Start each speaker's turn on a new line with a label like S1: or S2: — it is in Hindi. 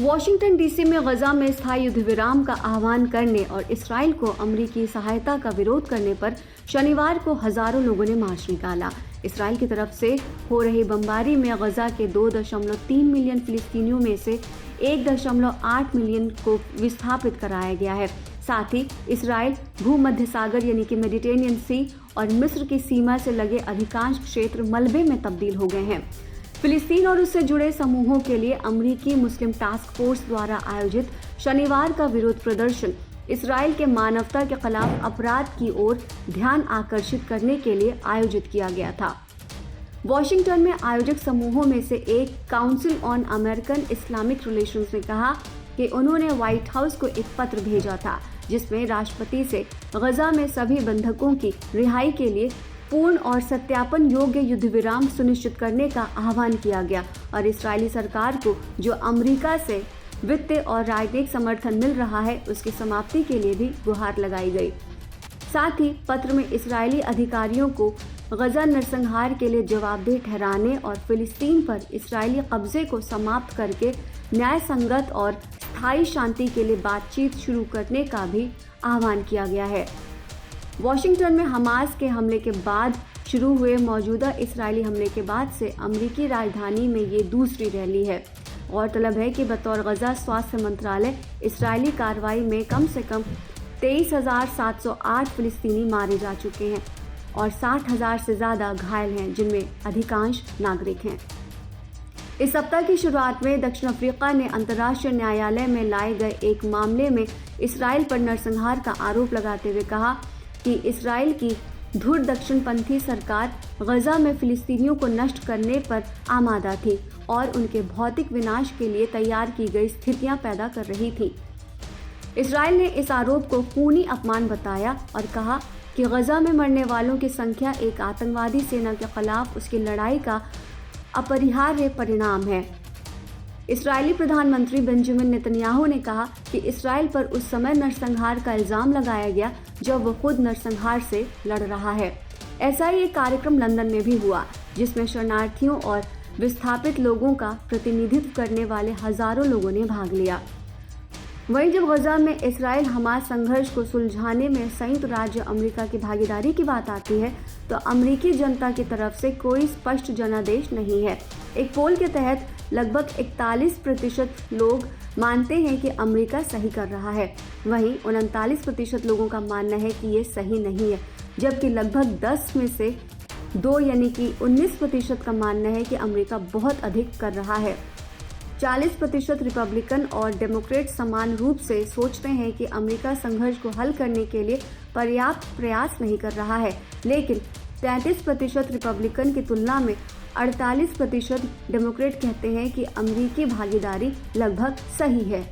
S1: वॉशिंगटन डीसी में गजा में स्थायी युद्ध विराम का आह्वान करने और इसराइल को अमेरिकी सहायता का विरोध करने पर शनिवार को हजारों लोगों ने मार्च निकाला। इसराइल की तरफ से हो रही बमबारी में गजा के 2.3 मिलियन फिलिस्तीनियों में से 1.8 मिलियन को विस्थापित कराया गया है। साथ ही इसराइल भूमध्य सागर यानी कि मेडिटेरेनियन सी और मिस्र की सीमा से लगे अधिकांश क्षेत्र मलबे में तब्दील हो गए हैं। फिलिस्तीन और उससे जुड़े समूहों के लिए अमेरिकी मुस्लिम टास्क फोर्स द्वारा आयोजित शनिवार का विरोध प्रदर्शन इसराइल के मानवता के खिलाफ अपराध की ओर ध्यान आकर्षित करने के लिए आयोजित किया गया था। वॉशिंगटन में आयोजक समूहों में से एक council on American Islamic relations ने कहा कि उन्होंने व्हाइट हाउस को एक पत्र भेजा था जिसमें राष्ट्रपति से गजा में सभी बंधकों की रिहाई के लिए पूर्ण और सत्यापन योग्य युद्ध विराम सुनिश्चित करने का आह्वान किया गया और इस्राएली सरकार को जो अमेरिका से वित्तीय और राजनीतिक समर्थन मिल रहा है उसकी समाप्ति के लिए भी गुहार लगाई गई। साथ ही पत्र में इस्राएली अधिकारियों को गजा नरसंहार के लिए जवाबदेह ठहराने और फिलिस्तीन पर इस्राएली कब्जे को समाप्त करके न्याय संगत और स्थायी शांति के लिए बातचीत शुरू करने का भी आह्वान किया गया है। वॉशिंगटन में हमास के हमले के बाद शुरू हुए मौजूदा इस्राएली हमले के बाद से अमेरिकी राजधानी में ये दूसरी रैली है। गौरतलब है कि बतौर गजा स्वास्थ्य मंत्रालय इस्राएली कार्रवाई में कम से कम 23,708 फिलिस्तीनी मारे जा चुके हैं और 60,000 से ज़्यादा घायल हैं, जिनमें अधिकांश नागरिक हैं। इस सप्ताह की शुरुआत में दक्षिण अफ्रीका ने अंतर्राष्ट्रीय न्यायालय में लाए गए एक मामले में इसराइल पर नरसंहार का आरोप लगाते हुए कहा कि इसराइल की धुर दक्षिणपंथी सरकार गजा में फिलिस्तीनियों को नष्ट करने पर आमादा थी और उनके भौतिक विनाश के लिए तैयार की गई स्थितियां पैदा कर रही थी। इसराइल ने इस आरोप को खूनी अपमान बताया और कहा कि गजा में मरने वालों की संख्या एक आतंकवादी सेना के खिलाफ उसकी लड़ाई का अपरिहार्य परिणाम है। इस्राएली प्रधानमंत्री बेंजामिन नेतन्याहू ने कहा कि इसराइल पर उस समय नरसंहार का इल्जाम लगाया गया जब वो खुद नरसंहार से लड़ रहा है। ऐसा ही एक कार्यक्रम लंदन में भी हुआ जिसमें शरणार्थियों और विस्थापित लोगों का प्रतिनिधित्व करने वाले हजारों लोगों ने भाग लिया। वहीं जब गजा में इसराइल हमास संघर्ष को सुलझाने में संयुक्त राज्य अमेरिका की भागीदारी की बात आती है तो अमेरिकी जनता की तरफ से कोई स्पष्ट जनादेश नहीं है। एक पोल के तहत लगभग 41% लोग मानते हैं कि अमेरिका सही कर रहा है, वहीं 39% लोगों का मानना है कि ये सही नहीं है, जबकि लगभग 10 में से 2 यानी कि 19% का मानना है कि अमेरिका बहुत अधिक कर रहा है। 40% रिपब्लिकन और डेमोक्रेट समान रूप से सोचते हैं कि अमेरिका संघर्ष को हल करने के लिए पर्याप्त प्रयास नहीं कर रहा है, लेकिन 33% रिपब्लिकन की तुलना में 48% डेमोक्रेट कहते हैं कि अमेरिकी भागीदारी लगभग सही है।